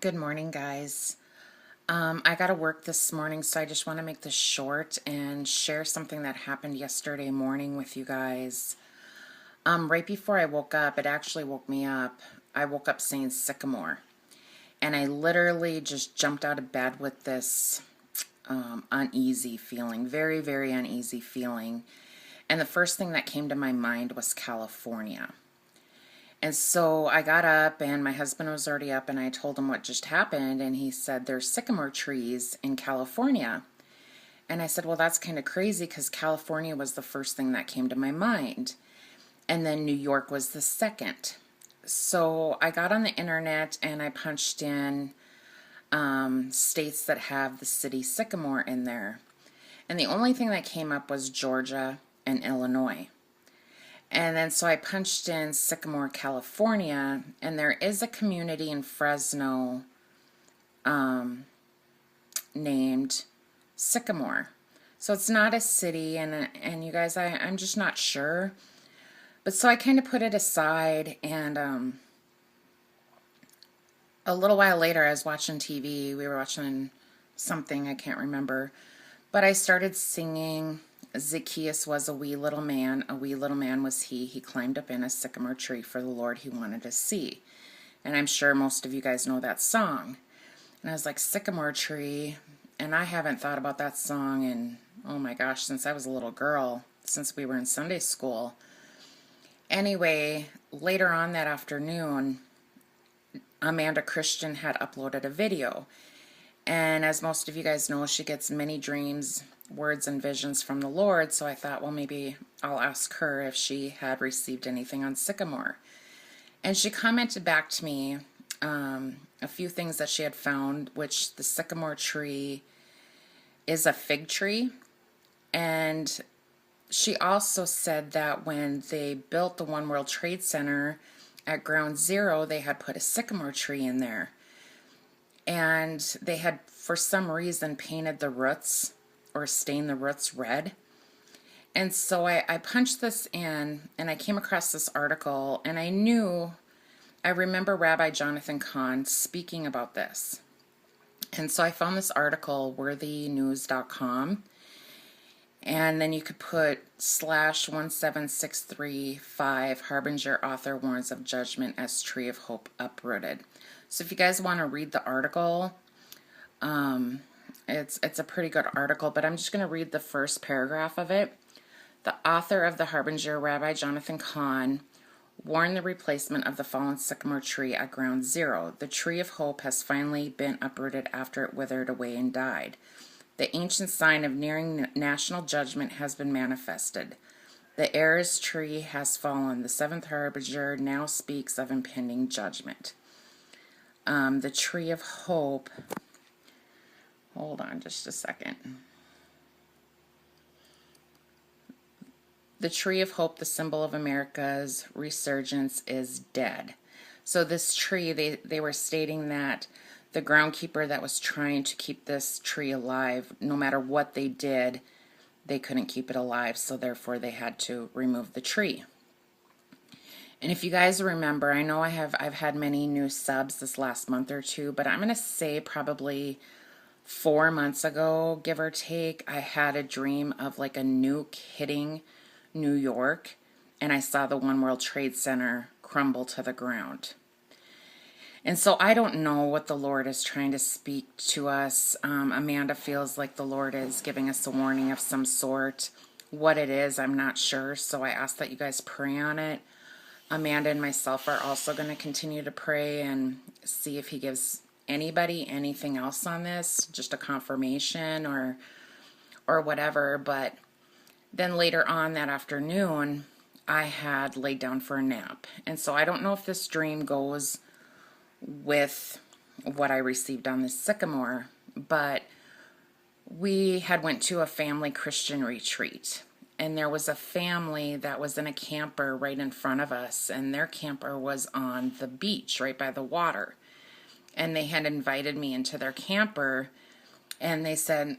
Good morning, guys. I got to work this morning, so I just want to make this short and share something that happened yesterday morning with you guys. Right before I woke up, it actually woke me up. I woke up saying Sycamore, and I literally just jumped out of bed with this uneasy feeling, very, very uneasy feeling. And the first thing that came to my mind was California. And so I got up, and my husband was already up, and I told him what just happened, and he said there's sycamore trees in California. And I said, well, that's kind of crazy because California was the first thing that came to my mind. And then New York was the second. So I got on the internet and I punched in states that have the city Sycamore in there. And the only thing that came up was Georgia and Illinois. And then so I punched in Sycamore, California, and there is a community in Fresno named Sycamore. So it's not a city, and you guys, I'm just not sure. But so I kind of put it aside, and a little while later I was watching TV. We were watching something, I can't remember. But I started singing, Zacchaeus was a wee little man was he. He climbed up in a sycamore tree for the Lord he wanted to see. And I'm sure most of you guys know that song. And I was like, sycamore tree. And I haven't thought about that song in, oh my gosh, since I was a little girl, since we were in Sunday school. Anyway, later on that afternoon, Amanda Christian had uploaded a video. And as most of you guys know, she gets many dreams, words, and visions from the Lord. So I thought, well, maybe I'll ask her if she had received anything on Sycamore. And she commented back to me a few things that she had found, which the sycamore tree is a fig tree. And she also said that when they built the One World Trade Center at Ground Zero, they had put a sycamore tree in there. And they had, for some reason, painted the roots or stained the roots red. And so I punched this in, and I came across this article, and I remember Rabbi Jonathan Cahn speaking about this. And so I found this article, worthynews.com, and then you could put /17635 Harbinger author warns of judgment as tree of hope uprooted. So if you guys want to read the article, it's a pretty good article, but I'm just going to read the first paragraph of it. The author of the Harbinger, Rabbi Jonathan Cahn, warned the replacement of the fallen sycamore tree at Ground Zero. The tree of hope has finally been uprooted after it withered away and died. The ancient sign of nearing national judgment has been manifested. The heiress tree has fallen. The seventh harbinger now speaks of impending judgment. The tree of hope, hold on just a second. The tree of hope, the symbol of America's resurgence, is dead. So this tree, they were stating that the groundkeeper that was trying to keep this tree alive, no matter what they did, they couldn't keep it alive, so therefore they had to remove the tree. And if you guys remember, I know I've had many new subs this last month or two, but I'm going to say probably 4 months ago, give or take, I had a dream of like a nuke hitting New York, and I saw the One World Trade Center crumble to the ground. And so I don't know what the Lord is trying to speak to us. Amanda feels like the Lord is giving us a warning of some sort. What it is, I'm not sure, so I ask that you guys pray on it. Amanda and myself are also going to continue to pray and see if he gives anybody anything else on this, just a confirmation or whatever. But then later on that afternoon, I had laid down for a nap. And so I don't know if this dream goes with what I received on the sycamore, but we had went to a family Christian retreat. And there was a family that was in a camper right in front of us, and their camper was on the beach right by the water. And they had invited me into their camper, and they said,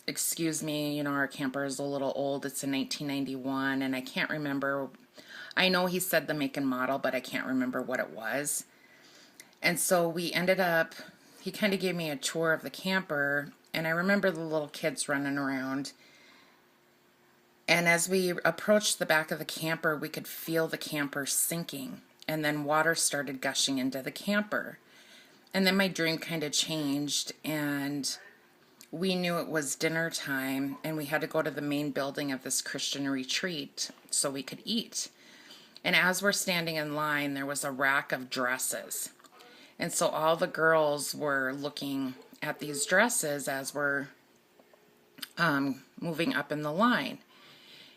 excuse me, our camper is a little old. It's a 1991, and I can't remember. I know he said the make and model, but I can't remember what it was. And so we ended up, he kind of gave me a tour of the camper, and I remember the little kids running around. And as we approached the back of the camper, we could feel the camper sinking, and then water started gushing into the camper. And then my dream kind of changed, and we knew it was dinner time, and we had to go to the main building of this Christian retreat so we could eat. And as we're standing in line, there was a rack of dresses. And so all the girls were looking at these dresses as we're moving up in the line.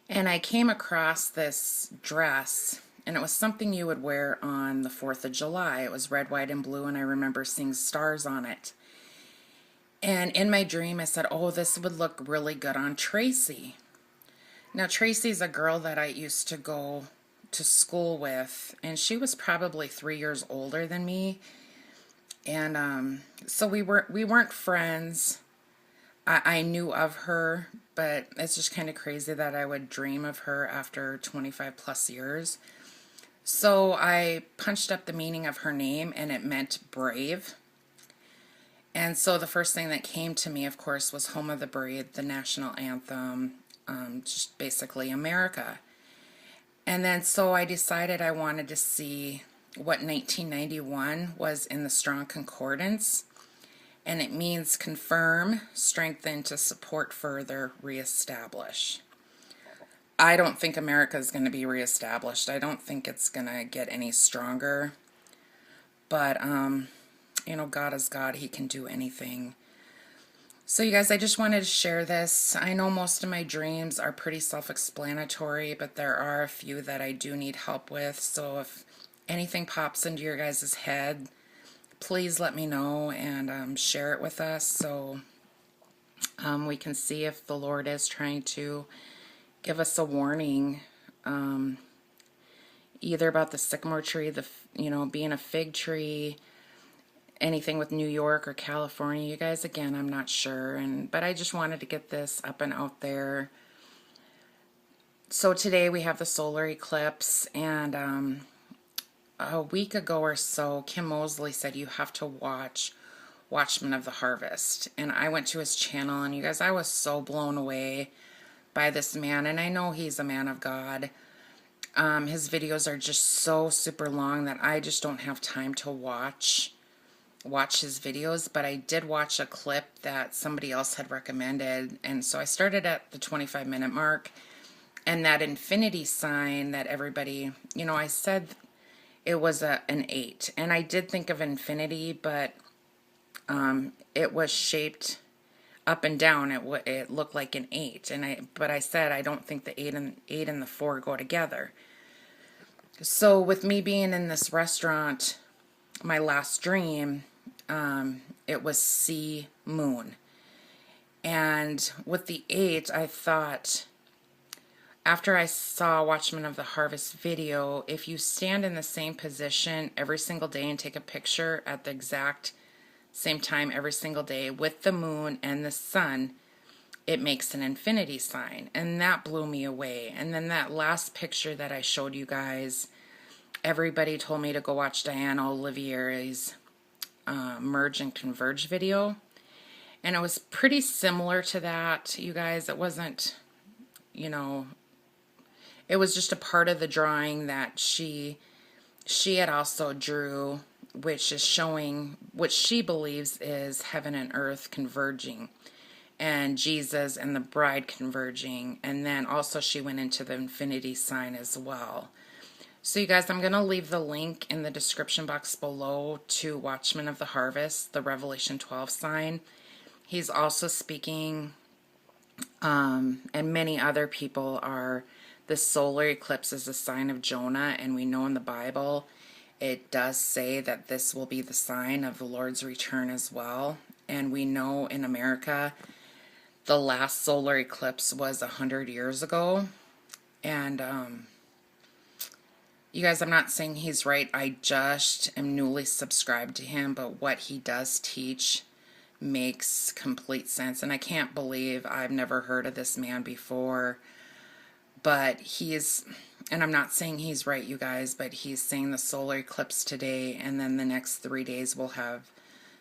And I came across this dress, and it was something you would wear on the 4th of July. It was red, white, and blue, and I remember seeing stars on it. And in my dream, I said, oh, this would look really good on Tracy. Now, Tracy's a girl that I used to go to school with, and she was probably 3 years older than me. And so we weren't friends. I knew of her, but it's just kind of crazy that I would dream of her after 25 plus years. So I punched up the meaning of her name, and it meant brave. And so the first thing that came to me, of course, was Home of the Brave, the national anthem, just basically America. And then so I decided I wanted to see what 1991 was in the Strong Concordance. And it means confirm, strengthen, to support further, reestablish. I don't think America is going to be reestablished. I don't think it's going to get any stronger. But, you know, God is God. He can do anything. So, you guys, I just wanted to share this. I know most of my dreams are pretty self-explanatory, but there are a few that I do need help with. So, if anything pops into your guys' head, please let me know and share it with us so we can see if the Lord is trying to give us a warning, either about the sycamore tree, being a fig tree, anything with New York or California. You guys, again, I'm not sure, but I just wanted to get this up and out there. So today we have the solar eclipse, and a week ago or so, Kim Mosley said you have to watch Watchmen of the Harvest. And I went to his channel, and you guys, I was so blown away by this man. And I know he's a man of God. His videos are just so super long that I just don't have time to watch his videos. But I did watch a clip that somebody else had recommended. And so I started at the 25-minute mark. And that infinity sign that everybody, I said it was an 8, and I did think of infinity, but it was shaped up and down. It looked like an 8, but I said I don't think the 8 and the 4 go together. So with me being in this restaurant, my last dream, it was sea moon, and with the 8, I thought, after I saw Watchmen of the Harvest video, if you stand in the same position every single day and take a picture at the exact same time every single day with the moon and the sun, it makes an infinity sign. And that blew me away. And then that last picture that I showed you guys, everybody told me to go watch Diana Olivier's Merge and Converge video. And it was pretty similar to that, you guys. It wasn't, it was just a part of the drawing that she had also drew, which is showing what she believes is heaven and earth converging, and Jesus and the bride converging. And then also she went into the infinity sign as well. So you guys, I'm going to leave the link in the description box below to Watchmen of the Harvest, the Revelation 12 sign. He's also speaking, and many other people are. The solar eclipse is a sign of Jonah, and we know in the Bible it does say that this will be the sign of the Lord's return as well. And we know in America the last solar eclipse was 100 years ago. And you guys, I'm not saying he's right. I just am newly subscribed to him, but what he does teach makes complete sense. And I can't believe I've never heard of this man before. But and I'm not saying he's right, you guys, but he's saying the solar eclipse today, and then the next 3 days we'll have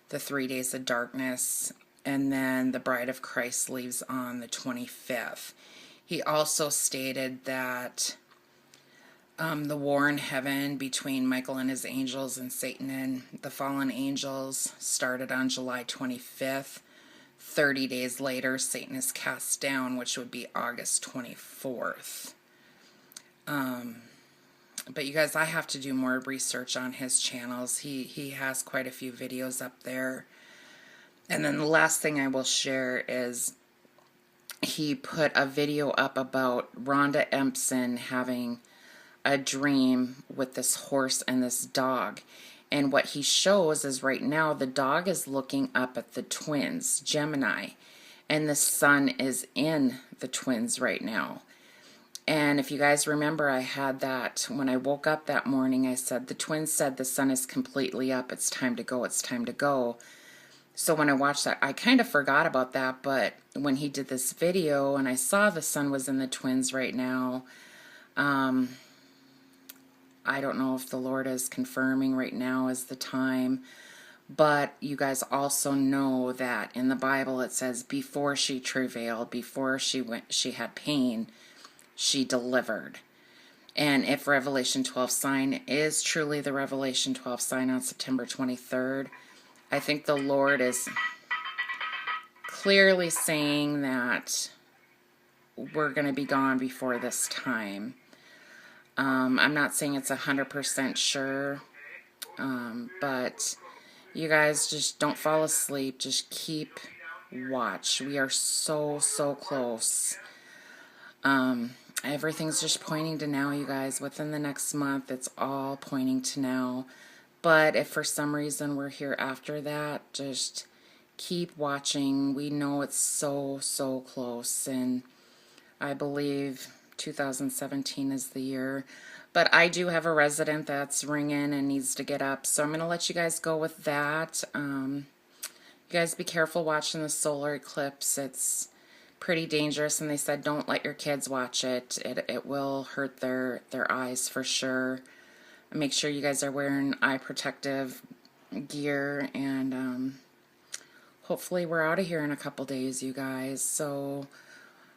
the 3 days of darkness, and then the bride of Christ leaves on the 25th. He also stated that the war in heaven between Michael and his angels and Satan and the fallen angels started on July 25th. 30 days later, Satan is cast down, which would be August 24th. But you guys, I have to do more research on his channels. He has quite a few videos up there. And then the last thing I will share is he put a video up about Rhonda Empson having a dream with this horse and this dog. And what he shows is right now the dog is looking up at the twins, Gemini, and the sun is in the twins right now. And if you guys remember, I had that when I woke up that morning. I said, the twins said the sun is completely up. It's time to go. It's time to go. So when I watched that, I kind of forgot about that. But when he did this video and I saw the sun was in the twins right now, I don't know if the Lord is confirming right now is the time. But you guys also know that in the Bible it says before she travailed, before she had pain, she delivered. And if Revelation 12 sign is truly the Revelation 12 sign on September 23rd, I think the Lord is clearly saying that we're going to be gone before this time. I'm not saying it's 100% sure, but you guys just don't fall asleep. Just keep watch. We are so, so close. Everything's just pointing to now, you guys. Within the next month, it's all pointing to now. But if for some reason we're here after that, just keep watching. We know it's so, so close. And I believe 2017 is the year. But I do have a resident that's ringing and needs to get up. So I'm going to let you guys go with that. You guys be careful watching the solar eclipse. It's pretty dangerous, and they said don't let your kids watch it. It will hurt their eyes for sure. Make sure you guys are wearing eye protective gear, and hopefully we're out of here in a couple days, you guys. So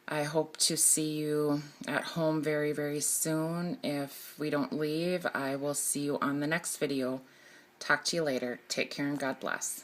I hope to see you at home very, very soon. If we don't leave, I will see you on the next video. Talk to you later. Take care and God bless.